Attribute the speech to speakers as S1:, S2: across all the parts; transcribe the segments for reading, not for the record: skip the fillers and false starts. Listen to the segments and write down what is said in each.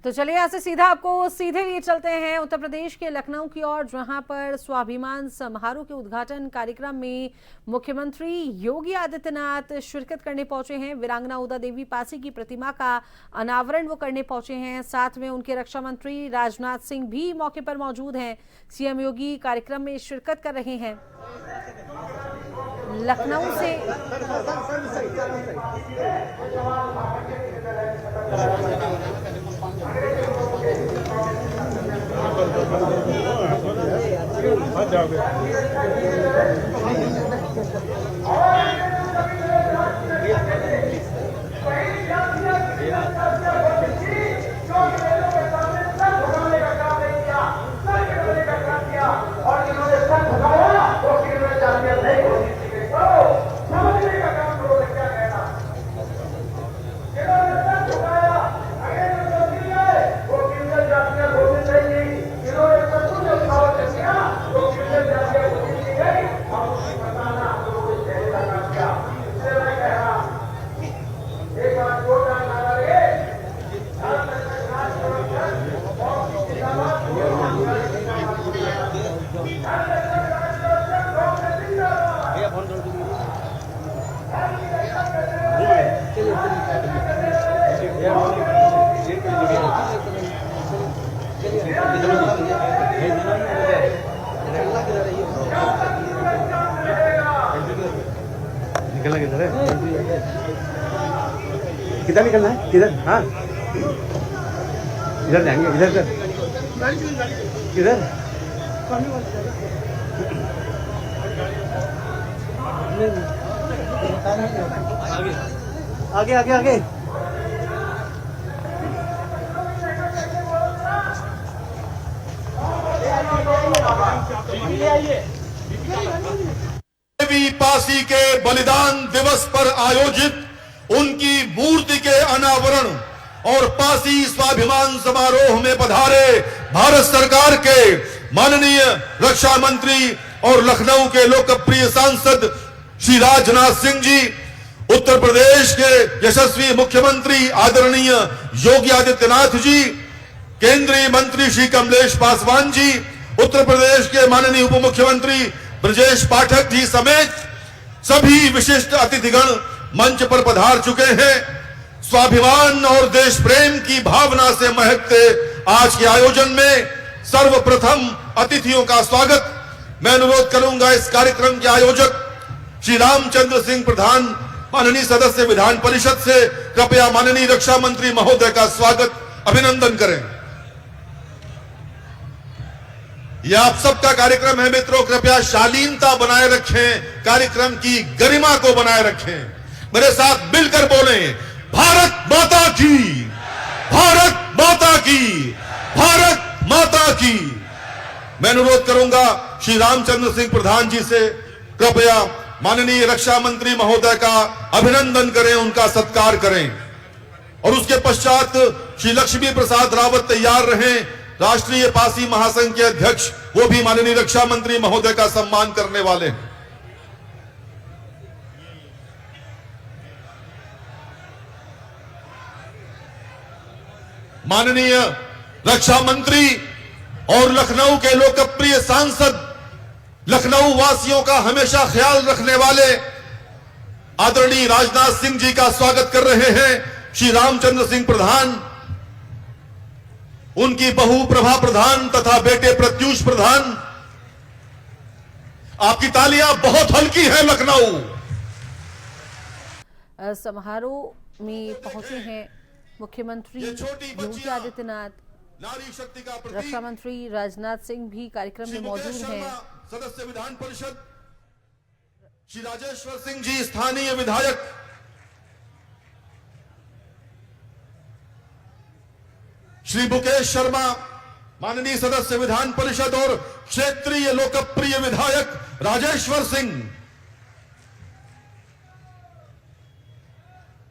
S1: तो चलिए यहाँ से सीधा आपको सीधे लिए चलते हैं उत्तर प्रदेश के लखनऊ की ओर, जहां पर स्वाभिमान समारोह के उद्घाटन कार्यक्रम में मुख्यमंत्री योगी आदित्यनाथ शिरकत करने पहुंचे हैं। वीरांगना उदा देवी पासी की प्रतिमा का अनावरण वो करने पहुंचे हैं। साथ में उनके रक्षा मंत्री राजनाथ सिंह भी मौके पर मौजूद हैं। सीएम योगी कार्यक्रम में शिरकत कर रहे हैं। लखनऊ से
S2: निकलना किधर है? किधर निकलना है? किधर? हाँ, इधर जाएंगे। इधर इधर किधर? आगे आगे आगे आगे।
S3: देवी पासी के बलिदान दिवस पर आयोजित उनकी मूर्ति के अनावरण और पासी स्वाभिमान समारोह में पधारे भारत सरकार के माननीय रक्षा मंत्री और लखनऊ के लोकप्रिय सांसद श्री राजनाथ सिंह जी, उत्तर प्रदेश के यशस्वी मुख्यमंत्री आदरणीय योगी आदित्यनाथ जी, केंद्रीय मंत्री श्री कमलेश पासवान जी, उत्तर प्रदेश के माननीय उप मुख्यमंत्री ब्रजेश पाठक जी समेत सभी विशिष्ट अतिथिगण मंच पर पधार चुके हैं। स्वाभिमान और देश प्रेम की भावना से महकते आज के आयोजन में सर्वप्रथम अतिथियों का स्वागत मैं अनुरोध करूंगा। इस कार्यक्रम के आयोजक श्री रामचंद्र सिंह प्रधान, माननीय सदस्य विधान परिषद से कृपया माननीय रक्षा मंत्री महोदय का स्वागत अभिनंदन करें। यह आप सबका कार्यक्रम है मित्रों, कृपया शालीनता बनाए रखें, कार्यक्रम की गरिमा को बनाए रखें। मेरे साथ मिलकर बोलें, भारत माता की, भारत माता की, भारत माता की। मैं अनुरोध करूंगा श्री रामचंद्र सिंह प्रधान जी से कृपया माननीय रक्षा मंत्री महोदय का अभिनंदन करें, उनका सत्कार करें। और उसके पश्चात श्री लक्ष्मी प्रसाद रावत तैयार रहें, राष्ट्रीय पासी महासंघ के अध्यक्ष, वो भी माननीय रक्षा मंत्री महोदय का सम्मान करने वाले हैं। माननीय रक्षा मंत्री और लखनऊ के लोकप्रिय सांसद, लखनऊ वासियों का हमेशा ख्याल रखने वाले आदरणीय राजनाथ सिंह जी का स्वागत कर रहे हैं श्री रामचंद्र सिंह प्रधान, उनकी बहू प्रभा प्रधान तथा बेटे प्रत्यूष प्रधान। आपकी तालियां बहुत हल्की है लखनऊ।
S1: समारोह में पहुंचे हैं मुख्यमंत्री योगी आदित्यनाथ,
S3: नारी शक्ति का
S1: रक्षा मंत्री राजनाथ सिंह भी कार्यक्रम में मौजूद हैं।
S3: सदस्य विधान परिषद श्री राजेश्वर सिंह जी, स्थानीय विधायक, श्री मुकेश शर्मा, माननीय सदस्य विधान परिषद और क्षेत्रीय लोकप्रिय विधायक राजेश्वर सिंह,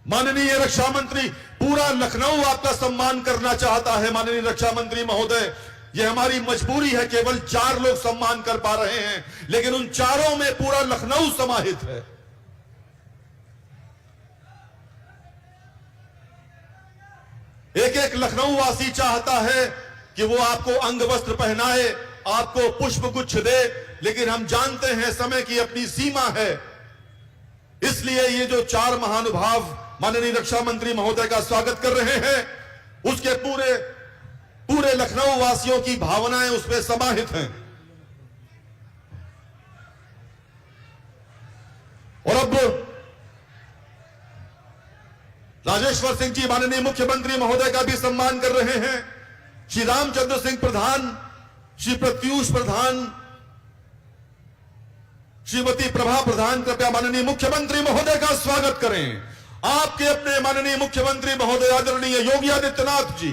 S3: माननीय रक्षा मंत्री। पूरा लखनऊ आपका सम्मान करना चाहता है माननीय रक्षा मंत्री महोदय। यह हमारी मजबूरी है, केवल 4 लोग सम्मान कर पा रहे हैं, लेकिन उन चारों में पूरा लखनऊ समाहित है। एक एक लखनऊ वासी चाहता है कि वो आपको अंग वस्त्र पहनाए, आपको पुष्प गुच्छ दे, लेकिन हम जानते हैं समय की अपनी सीमा है। इसलिए ये जो 4 महानुभाव माननीय रक्षा मंत्री महोदय का स्वागत कर रहे हैं, उसके पूरे लखनऊ वासियों की भावनाएं उसमें समाहित हैं। और अब राजेश्वर सिंह जी माननीय मुख्यमंत्री महोदय का भी सम्मान कर रहे हैं। श्री रामचंद्र सिंह प्रधान, श्री प्रत्यूष प्रधान, श्रीमती प्रभा प्रधान, कृपया माननीय मुख्यमंत्री महोदय का स्वागत करें। आपके अपने माननीय मुख्यमंत्री महोदय आदरणीय योगी आदित्यनाथ जी,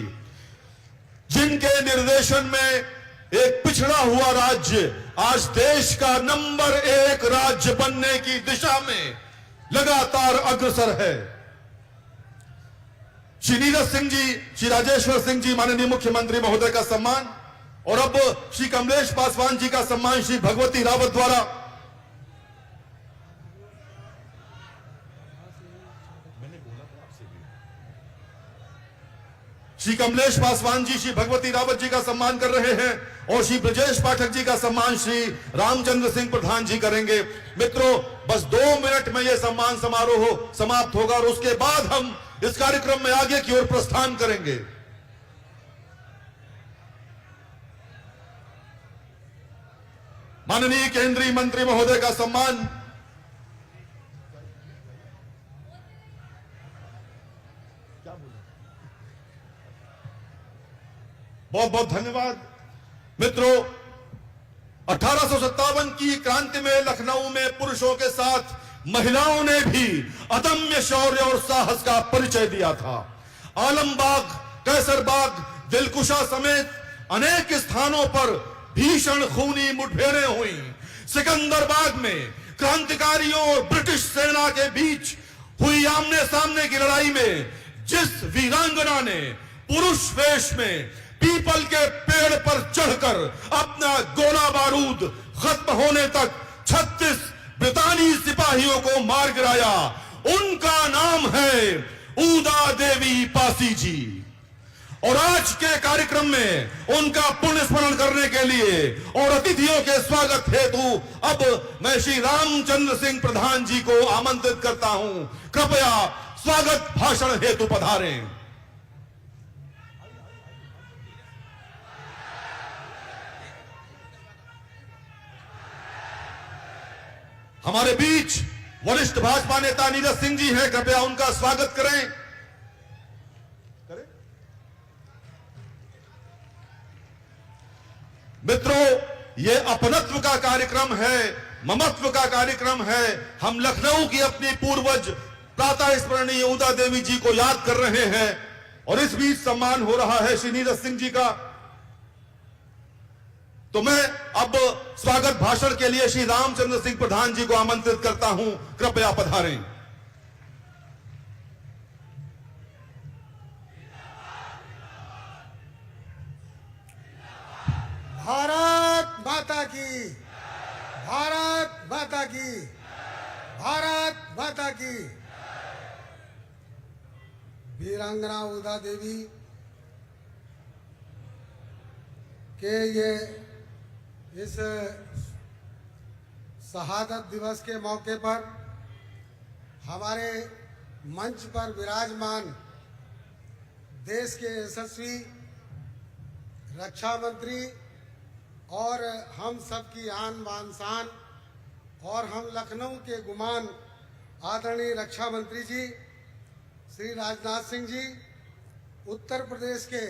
S3: जिनके निर्देशन में एक पिछड़ा हुआ राज्य आज देश का नंबर 1 राज्य बनने की दिशा में लगातार अग्रसर है। श्री नीरज सिंह जी, श्री राजेश्वर सिंह जी माननीय मुख्यमंत्री महोदय का सम्मान, और अब श्री कमलेश पासवान जी का सम्मान श्री भगवती रावत द्वारा। श्री कमलेश पासवान जी श्री भगवती रावत जी का सम्मान कर रहे हैं, और श्री ब्रजेश पाठक जी का सम्मान श्री रामचंद्र सिंह प्रधान जी करेंगे। मित्रों, बस 2 मिनट में यह सम्मान समारोह समाप्त होगा और उसके बाद हम इस कार्यक्रम में आगे की ओर प्रस्थान करेंगे। माननीय केंद्रीय मंत्री महोदय का सम्मान बहुत बहुत धन्यवाद। मित्रों, 1857 की क्रांति में लखनऊ में पुरुषों के साथ महिलाओं ने भी अदम्य शौर्य और साहस का परिचय दिया था। आलमबाग, कैसरबाग, दिलकुशा समेत अनेक स्थानों पर भीषण खूनी मुठभेड़ें हुई। सिकंदरबाग में क्रांतिकारियों और ब्रिटिश सेना के बीच हुई आमने सामने की लड़ाई में जिस वीरांगना ने पुरुष वेश में पीपल के पेड़ पर चढ़कर अपना गोला बारूद खत्म होने तक 36 ब्रितानी सिपाहियों को मार गिराया, उनका नाम है ऊदा देवी पासी जी। और आज के कार्यक्रम में उनका पुण्य स्मरण करने के लिए और अतिथियों के स्वागत हेतु अब मैं श्री रामचंद्र सिंह प्रधान जी को आमंत्रित करता हूं। कृपया स्वागत भाषण हेतु पधारें। हमारे बीच वरिष्ठ भाजपा नेता नीरज सिंह जी हैं, कृपया उनका स्वागत करें। मित्रों, ये अपनत्व का कार्यक्रम है, ममत्व का कार्यक्रम है। हम लखनऊ की अपनी पूर्वज प्रातः स्मरणीय ऊदा देवी जी को याद कर रहे हैं और इस बीच सम्मान हो रहा है श्री नीरज सिंह जी का। तो मैं अब स्वागत भाषण के लिए श्री रामचंद्र सिंह प्रधान जी को आमंत्रित करता हूं, कृपया पधारें।
S4: भारत माता की, भारत माता की, भारत माता की। वीरांगना ऊदा देवी के ये इस शहादत दिवस के मौके पर हमारे मंच पर विराजमान देश के यशस्वी रक्षा मंत्री और हम सब की आन बान शान और हम लखनऊ के गुमान आदरणीय रक्षा मंत्री जी श्री राजनाथ सिंह जी, उत्तर प्रदेश के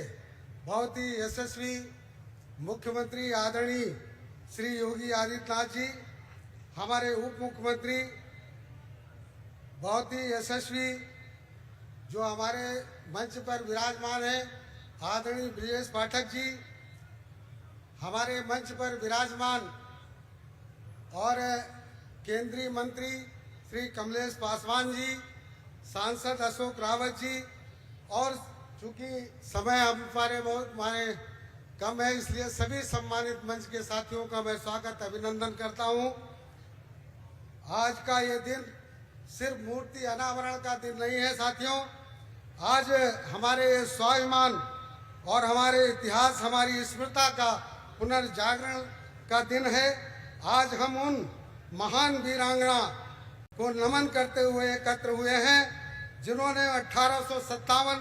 S4: बहुत ही यशस्वी मुख्यमंत्री आदरणीय श्री योगी आदित्यनाथ जी, हमारे उप मुख्यमंत्री बहुत ही यशस्वी जो हमारे मंच पर विराजमान हैं आदरणीय ब्रजेश पाठक जी, हमारे मंच पर विराजमान और केंद्रीय मंत्री श्री कमलेश पासवान जी, सांसद अशोक रावत जी, और चूंकि समय हमारे बहुत कम है इसलिए सभी सम्मानित मंच के साथियों का मैं स्वागत अभिनंदन करता हूं। आज का ये दिन सिर्फ मूर्ति अनावरण का दिन नहीं है साथियों, आज हमारे स्वाभिमान और हमारे इतिहास, हमारी स्मृति का पुनर्जागरण का दिन है। आज हम उन महान वीरांगना को नमन करते हुए एकत्र हुए हैं जिन्होंने 1857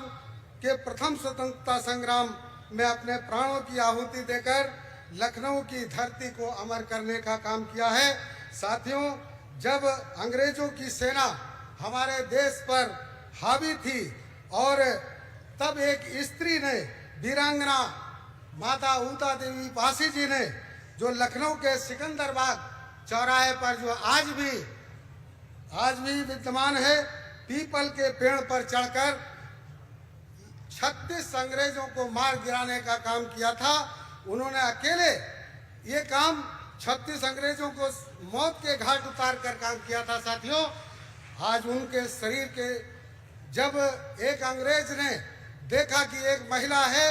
S4: के प्रथम स्वतंत्रता संग्राम में अपने प्राणों की आहुति देकर लखनऊ की धरती को अमर करने का काम किया है। साथियों, जब अंग्रेजों की सेना हमारे देश पर हावी थी और तब एक स्त्री ने, वीरांगना माता ऊता देवी पासी जी ने, जो लखनऊ के सिकंदरबाग चौराहे पर जो आज भी विद्यमान है, पीपल के पेड़ पर चढ़कर 36 अंग्रेजों को मार गिराने का काम किया था। उन्होंने अकेले ये काम 36 अंग्रेजों को मौत के घाट उतार कर काम किया था। साथियों, आज उनके शरीर के, जब एक अंग्रेज ने देखा कि एक महिला है,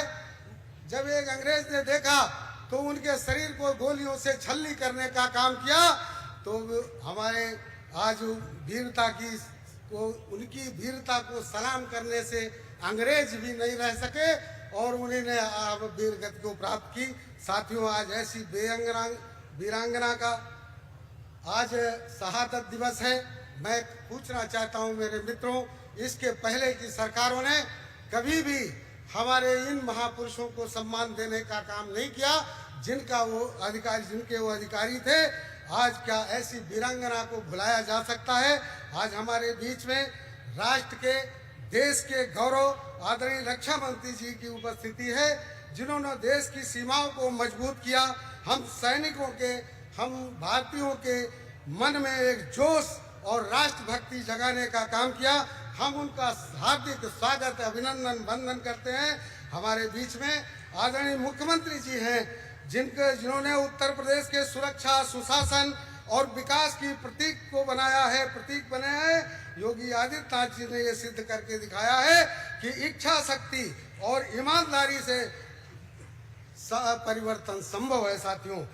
S4: जब एक अंग्रेज ने देखा तो उनके शरीर को गोलियों से छलनी करने का काम किया। तो हमारे आज वीरता की उनकी वीरता को सलाम करने से अंग्रेज भी नहीं रह सके और उन्होंने वीर गति को प्राप्त की। साथियों, आज ऐसी वीरांगना का आज शहादत दिवस है। मैं पूछना चाहता हूं मेरे मित्रों, इसके पहले की सरकारों ने कभी भी हमारे इन महापुरुषों को सम्मान देने का काम नहीं किया जिनके वो अधिकारी थे। आज क्या ऐसी वीरांगना को भुलाया जा सकता है? आज हमारे बीच में राष्ट्र के, देश के गौरव आदरणीय रक्षा मंत्री जी की उपस्थिति है, जिन्होंने देश की सीमाओं को मजबूत किया। हम सैनिकों के, हम भारतीयों के मन में एक जोश और राष्ट्रभक्ति जगाने का काम किया। हम उनका हार्दिक स्वागत, अभिनंदन, वंदन करते हैं। हमारे बीच में आदरणीय मुख्यमंत्री जी हैं जिन्होंने उत्तर प्रदेश के सुरक्षा, सुशासन और विकास की प्रतीक बने हैं। योगी आदित्यनाथ जी ने ये सिद्ध करके दिखाया है कि इच्छा शक्ति और ईमानदारी से परिवर्तन संभव है। साथियों,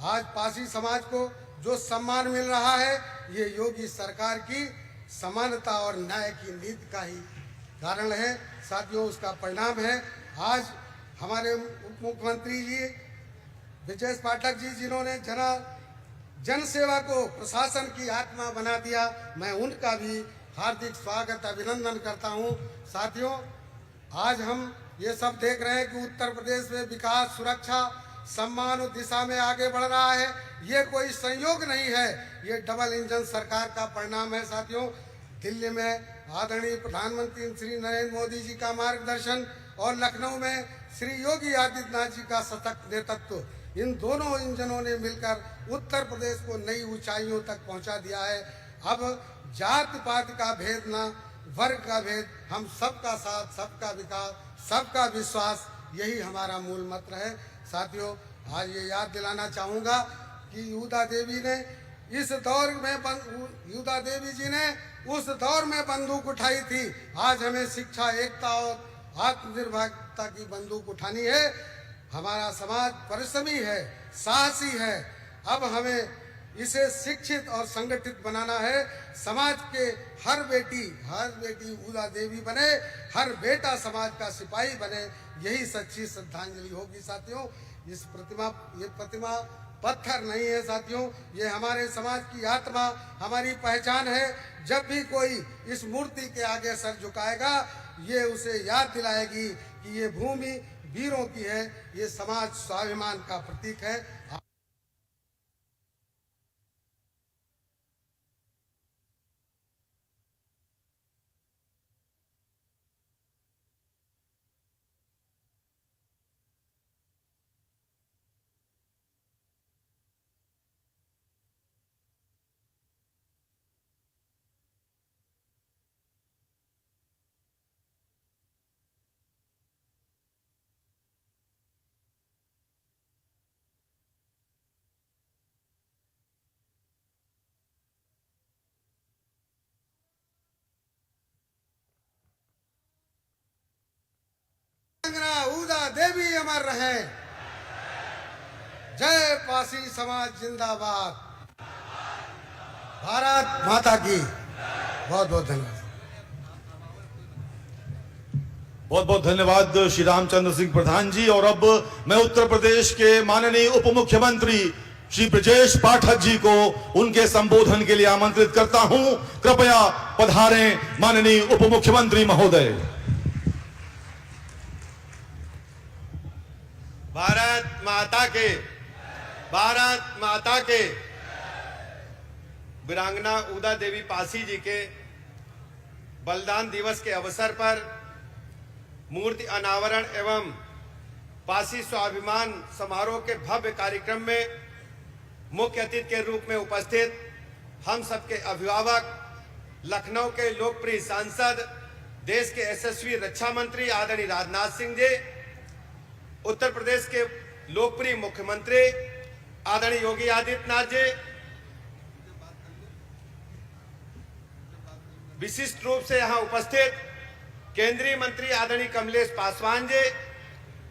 S4: आज पासी समाज को जो सम्मान मिल रहा है, ये योगी सरकार की समानता और न्याय की नीति का ही कारण है। साथियों, उसका परिणाम है आज हमारे उप मुख्यमंत्री जी ब्रजेश पाठक जी, जिन्होंने जन सेवा को प्रशासन की आत्मा बना दिया। मैं उनका भी हार्दिक स्वागत, अभिनंदन करता हूं। साथियों, आज हम ये सब देख रहे हैं कि उत्तर प्रदेश में विकास, सुरक्षा, सम्मान दिशा में आगे बढ़ रहा है। ये कोई संयोग नहीं है, ये डबल इंजन सरकार का परिणाम है। साथियों, दिल्ली में आदरणीय प्रधानमंत्री श्री नरेंद्र मोदी जी का मार्गदर्शन और लखनऊ में श्री योगी आदित्यनाथ जी का सशक्त नेतृत्व, इन दोनों इंजनों ने मिलकर उत्तर प्रदेश को नई ऊंचाइयों तक पहुंचा दिया है। अब जात पात का भेद ना, वर्ग का भेद, हम सबका साथ, सबका विकास, सबका विश्वास, यही हमारा मूल मंत्र है। साथियों, आज ये याद दिलाना चाहूँगा कि युदा देवी जी ने उस दौर में बंदूक उठाई थी। आज हमें शिक्षा, एकता और आत्मनिर्भरता की बंदूक उठानी है। हमारा समाज परिश्रमी है, साहसी है। अब हमें इसे शिक्षित और संगठित बनाना है। समाज के हर बेटी युदा देवी बने, हर बेटा समाज का सिपाही बने, यही सच्ची श्रद्धांजलि होगी। साथियों, ये प्रतिमा पत्थर नहीं है। साथियों, ये हमारे समाज की आत्मा, हमारी पहचान है। जब भी कोई इस मूर्ति के आगे सर झुकाएगा, ये उसे याद दिलाएगी कि ये भूमि वीरों की है, ये समाज स्वाभिमान का प्रतीक है। ऊदा देवी अमर रहे। जय पासी समाज जिंदाबाद। भारत माता की बहुत बहुत धन्यवाद।
S3: बहुत बहुत धन्यवाद श्री रामचंद्र सिंह प्रधान जी। और अब मैं उत्तर प्रदेश के माननीय उप मुख्यमंत्री श्री ब्रजेश पाठक जी को उनके संबोधन के लिए आमंत्रित करता हूं। कृपया पधारें माननीय उप मुख्यमंत्री महोदय।
S5: भारत माता के, भारत माता के। वीरांगना उदा देवी पासी जी के बलिदान दिवस के अवसर पर मूर्ति अनावरण एवं पासी स्वाभिमान समारोह के भव्य कार्यक्रम में मुख्य अतिथि के रूप में उपस्थित हम सबके अभिभावक, लखनऊ के लोकप्रिय सांसद, देश के यशस्वी रक्षा मंत्री आदरणीय राजनाथ सिंह जी, उत्तर प्रदेश के लोकप्रिय मुख्यमंत्री आदरणीय योगी आदित्यनाथ जी, विशिष्ट रूप से यहां उपस्थित केंद्रीय मंत्री आदरणीय कमलेश पासवान जी,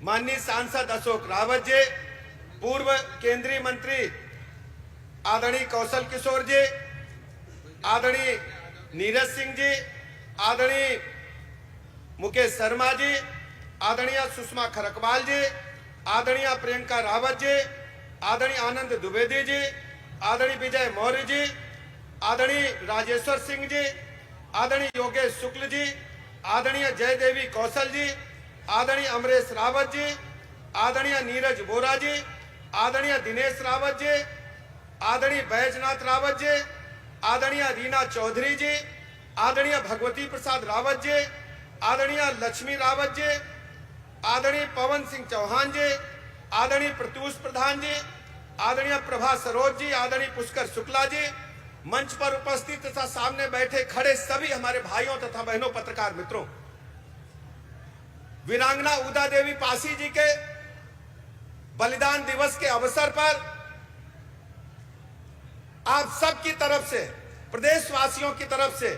S5: माननीय सांसद अशोक रावत जी, पूर्व केंद्रीय मंत्री आदरणीय कौशल किशोर जी, आदरणीय नीरज सिंह जी, आदरणीय मुकेश शर्मा जी, आदरणीय सुषमा खरकवाल जी, आदरणीय प्रियंका रावत जी, आदरणीय आनंद द्विवेदी जी, आदरणीय विजय मौर्य जी, आदरणीय राजेश्वर सिंह जी, आदरणीय योगेश शुक्ल जी, आदरणीय जयदेवी कौशल जी, आदरणीय अमरेश रावत जी, आदरणीय नीरज बोरा जी, आदरणीय दिनेश रावत जी, आदरणीय बैजनाथ रावत जी, आदरणीय रीना चौधरी जी, आदरणीय भगवती प्रसाद रावत जी, आदरणीय लक्ष्मी रावत जी, आदरणीय पवन सिंह चौहान जी, आदरणीय प्रत्यूष प्रधान जी, आदरणीय प्रभा सरोज जी, आदरणीय पुष्कर शुक्ला जी, मंच पर उपस्थित तथा सामने बैठे खड़े सभी हमारे भाइयों तथा बहनों पत्रकार मित्रों, वीरांगना उदा देवी पासी जी के बलिदान दिवस के अवसर पर आप सबकी तरफ से, प्रदेशवासियों की तरफ से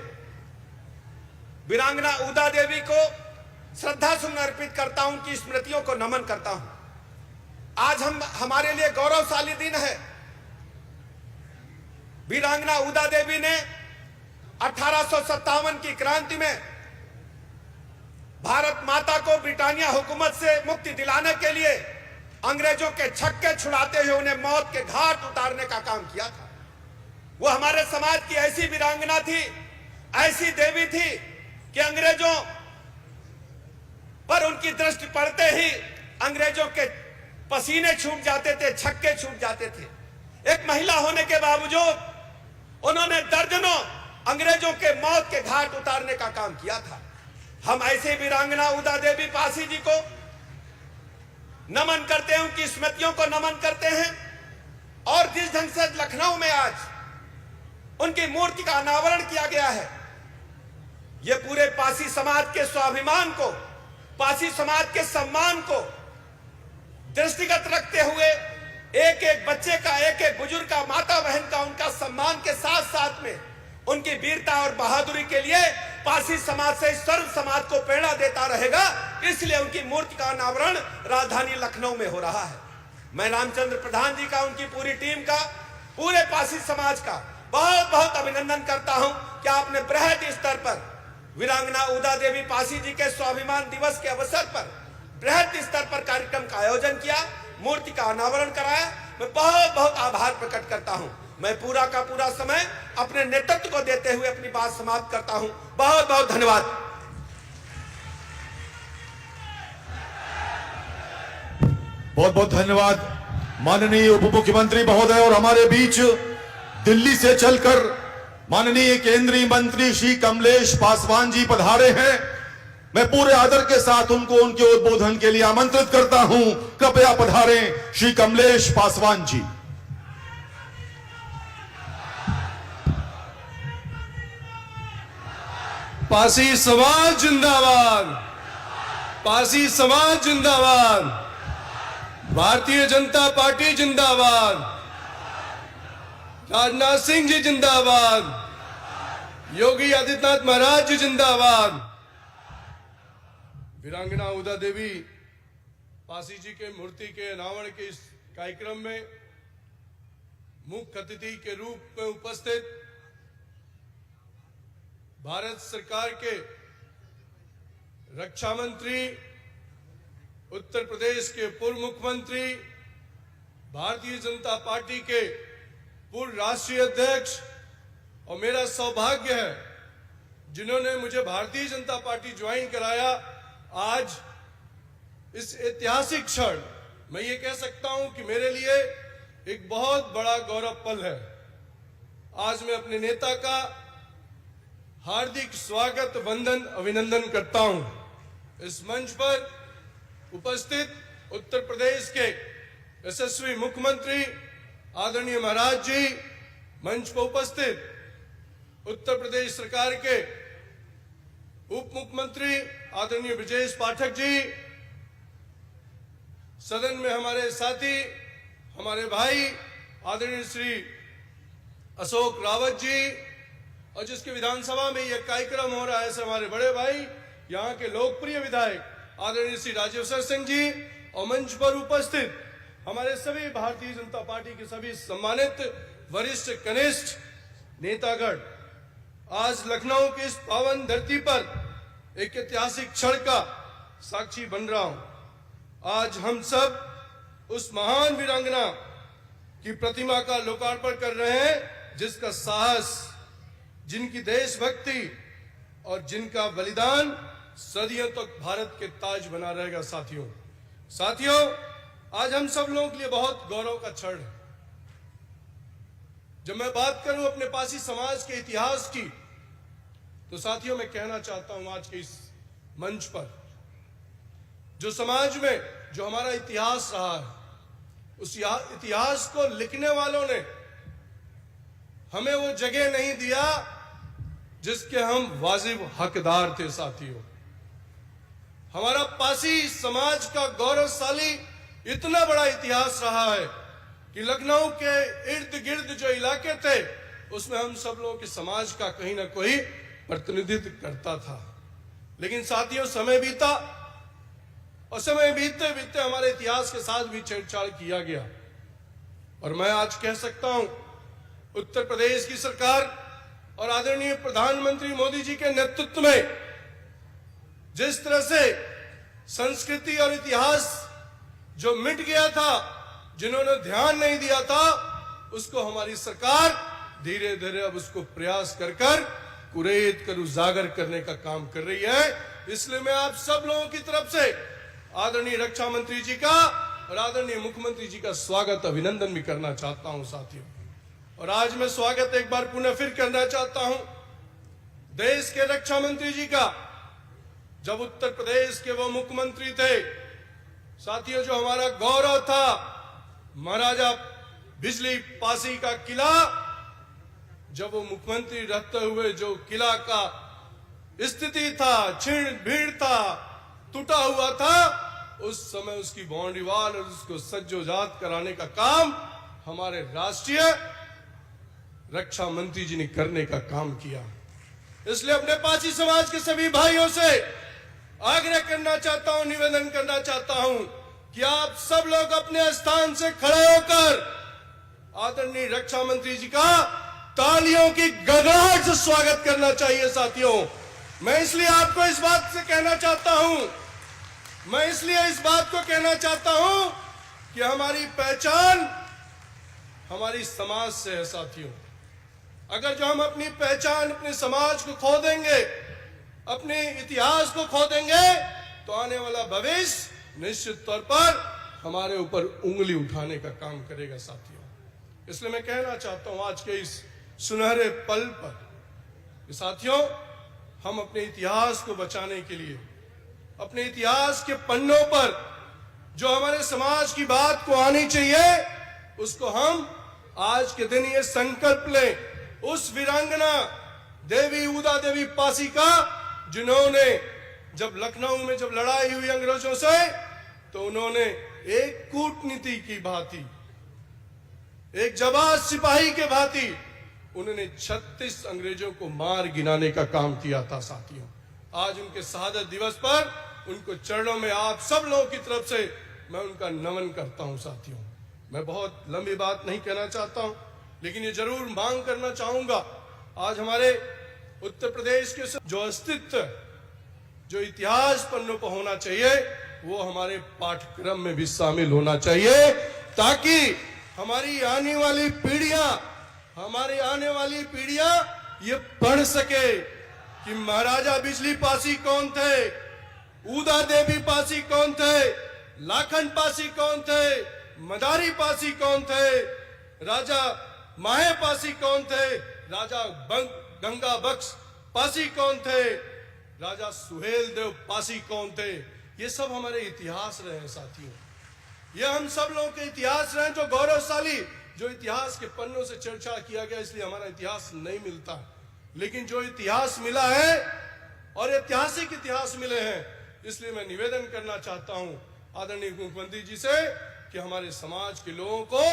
S5: वीरांगना उदा देवी को श्रद्धा सुमन अर्पित करता हूं, उनकी स्मृतियों को नमन करता हूं। आज हमारे लिए गौरवशाली दिन है। वीरांगना उदा देवी ने 1857 की क्रांति में भारत माता को ब्रिटानिया हुकूमत से मुक्ति दिलाने के लिए अंग्रेजों के छक्के छुड़ाते हुए उन्हें मौत के घाट उतारने का काम किया था। वो हमारे समाज की ऐसी वीरांगना थी, ऐसी देवी थी कि अंग्रेजों पर उनकी दृष्टि पड़ते ही अंग्रेजों के पसीने छूट जाते थे, छक्के छूट जाते थे। एक महिला होने के बावजूद उन्होंने दर्जनों अंग्रेजों के मौत के घाट उतारने का काम किया था। हम ऐसे वीरांगना उदा देवी पासी जी को नमन करते हैं, उनकी स्मृतियों को नमन करते हैं। और जिस ढंग से लखनऊ में आज उनकी मूर्ति का अनावरण किया गया है, यह पूरे पासी समाज के स्वाभिमान को, पासी समाज के सम्मान को दृष्टिगत रखते हुए एक एक बच्चे का, एक एक बुजुर्ग का, माता बहन का, उनका सम्मान के साथ साथ में उनकी वीरता और बहादुरी के लिए पासी समाज से सर्व समाज को प्रेरणा देता रहेगा। इसलिए उनकी मूर्ति का अनावरण राजधानी लखनऊ में हो रहा है। मैं रामचंद्र प्रधान जी का, उनकी पूरी टीम का, पूरे पासी समाज का बहुत बहुत अभिनंदन करता हूं कि आपने बृहद स्तर पर वीरांगना उदा देवी पासी जी के स्वाभिमान दिवस के अवसर पर बृहद स्तर पर कार्यक्रम का आयोजन किया, मूर्ति का अनावरण कराया। मैं बहुत बहुत आभार प्रकट करता हूं। मैं पूरा का पूरा समय अपने नेतृत्व को देते हुए अपनी बात समाप्त करता हूं। बहुत बहुत धन्यवाद।
S3: बहुत बहुत धन्यवाद माननीय उप मुख्यमंत्री महोदय। और हमारे बीच दिल्ली से चलकर माननीय केंद्रीय मंत्री श्री कमलेश पासवान जी पधारे हैं। मैं पूरे आदर के साथ उनको उनके उद्बोधन के लिए आमंत्रित करता हूं। कृपया पधारें श्री कमलेश पासवान जी।
S6: पासी समाज जिंदाबाद, पासी समाज जिंदाबाद, भारतीय जनता पार्टी जिंदाबाद, राजनाथ सिंह जी जिंदाबाद, योगी आदित्यनाथ महाराज जी जिंदाबाद। वीरांगना उदा देवी पासी जी के मूर्ति के अनावरण के इस कार्यक्रम में मुख्य अतिथि के रूप में उपस्थित भारत सरकार के रक्षा मंत्री, उत्तर प्रदेश के पूर्व मुख्यमंत्री, भारतीय जनता पार्टी के पूर्व राष्ट्रीय अध्यक्ष, और मेरा सौभाग्य है जिन्होंने मुझे भारतीय जनता पार्टी ज्वाइन कराया। आज इस ऐतिहासिक क्षण मैं ये कह सकता हूं कि मेरे लिए एक बहुत बड़ा गौरव पल है। आज मैं अपने नेता का हार्दिक स्वागत, वंदन, अभिनंदन करता हूं। इस मंच पर उपस्थित उत्तर प्रदेश के यशस्वी मुख्यमंत्री आदरणीय महाराज जी, मंच पर उपस्थित उत्तर प्रदेश सरकार के उप मुख्यमंत्री आदरणीय ब्रजेश पाठक जी, सदन में हमारे साथी, हमारे भाई आदरणीय श्री अशोक रावत जी, और जिसके विधानसभा में यह कार्यक्रम हो रहा है ऐसे हमारे बड़े भाई, यहाँ के लोकप्रिय विधायक आदरणीय श्री राजेश्वर सिंह जी, और मंच पर उपस्थित हमारे सभी भारतीय जनता पार्टी के सभी सम्मानित वरिष्ठ कनिष्ठ नेतागण। आज लखनऊ की इस पावन धरती पर एक ऐतिहासिक क्षण का साक्षी बन रहा हूं। आज हम सब उस महान वीरांगना की प्रतिमा का लोकार्पण कर रहे हैं, जिसका साहस, जिनकी देशभक्ति और जिनका बलिदान सदियों तक भारत के ताज बना रहेगा। साथियों, आज हम सब लोगों के लिए बहुत गौरव का क्षण है। जब मैं बात करूं अपने पासी समाज के इतिहास की, तो साथियों मैं कहना चाहता हूं आज के इस मंच पर, जो समाज में जो हमारा इतिहास रहा है, उस इतिहास को लिखने वालों ने हमें वो जगह नहीं दिया जिसके हम वाजिब हकदार थे। साथियों, हमारा पासी समाज का गौरवशाली इतना बड़ा इतिहास रहा है कि लखनऊ के इर्द गिर्द जो इलाके थे, उसमें हम सब लोगों के समाज का कहीं ना कोई प्रतिनिधित्व करता था। लेकिन साथियों, समय बीता, और समय बीतते बीतते हमारे इतिहास के साथ भी छेड़छाड़ किया गया। और मैं आज कह सकता हूं, उत्तर प्रदेश की सरकार और आदरणीय प्रधानमंत्री मोदी जी के नेतृत्व में जिस तरह से संस्कृति और इतिहास जो मिट गया था, जिन्होंने ध्यान नहीं दिया था, उसको हमारी सरकार धीरे धीरे अब उसको प्रयास कर कुरेद कर उजागर करने का काम कर रही है। इसलिए मैं आप सब लोगों की तरफ से आदरणीय रक्षा मंत्री जी का और आदरणीय मुख्यमंत्री जी का स्वागत, अभिनंदन भी करना चाहता हूं। साथियों, और आज मैं स्वागत एक बार पुनः फिर करना चाहता हूं देश के रक्षा मंत्री जी का। जब उत्तर प्रदेश के वो मुख्यमंत्री थे, साथियों, जो हमारा गौरव था, महाराजा बिजली पासी का किला, जब वो मुख्यमंत्री रहते हुए जो किला का स्थिति था, छीण भीड़ था, टूटा हुआ था, उस समय उसकी बाउंड्री वॉल और उसको सज्जोजात कराने का काम हमारे राष्ट्रीय रक्षा मंत्री जी ने करने का काम किया। इसलिए अपने पासी समाज के सभी भाइयों से आग्रह करना चाहता हूं, निवेदन करना चाहता हूं कि आप सब लोग अपने स्थान से खड़े होकर आदरणीय रक्षा मंत्री जी का तालियों की गड़गड़ाहट से स्वागत करना चाहिए। साथियों, मैं इसलिए आपको इस बात से कहना चाहता हूं, मैं इसलिए इस बात को कहना चाहता हूं कि हमारी पहचान हमारी समाज से है। साथियों, अगर जो हम अपनी पहचान, अपने समाज को खो देंगे, अपने इतिहास को खो देंगे, तो आने वाला भविष्य निश्चित तौर पर हमारे ऊपर उंगली उठाने का काम करेगा। साथियों, इसलिए मैं कहना चाहता हूं आज के इस सुनहरे पल पर, साथियों, हम अपने इतिहास को बचाने के लिए, अपने इतिहास के पन्नों पर जो हमारे समाज की बात को आनी चाहिए, उसको हम आज के दिन ये संकल्प लें, उस वीरांगना देवी उदा देवी पासी का, जिन्होंने जब लखनऊ में जब लड़ाई हुई अंग्रेजों से, तो उन्होंने एक कूटनीति की भांति, एक जाबाज सिपाही के भांति उन्होंने 36 अंग्रेजों को मार गिनाने का काम किया था। साथियों, आज उनके शहादत दिवस पर उनको चरणों में आप सब लोगों की तरफ से मैं उनका नमन करता हूं। साथियों, मैं बहुत लंबी बात नहीं कहना चाहता हूं, लेकिन ये जरूर मांग करना चाहूंगा, आज हमारे उत्तर प्रदेश के जो अस्तित्व, जो इतिहास पन्नों पर होना चाहिए वो हमारे पाठ्यक्रम में भी शामिल होना चाहिए, ताकि हमारी आने वाली पीढ़ियां ये पढ़ सके कि महाराजा बिजली पासी कौन थे, उदा देवी पासी कौन थे, लाखन पासी कौन थे, मदारी पासी कौन थे, राजा माहे पासी कौन थे, राजा गंगा बख्श पासी कौन थे, राजा सुहेल देव पासी कौन थे। ये सब हमारे इतिहास रहे हैं साथियों, ये हम सब लोगों के इतिहास रहे जो गौरवशाली, जो इतिहास के पन्नों से चर्चा किया गया, इसलिए हमारा इतिहास नहीं मिलता। लेकिन जो इतिहास मिला है और ऐतिहासिक इतिहास मिले हैं, इसलिए मैं निवेदन करना चाहता हूं आदरणीय मुख्यमंत्री जी से कि हमारे समाज के लोगों को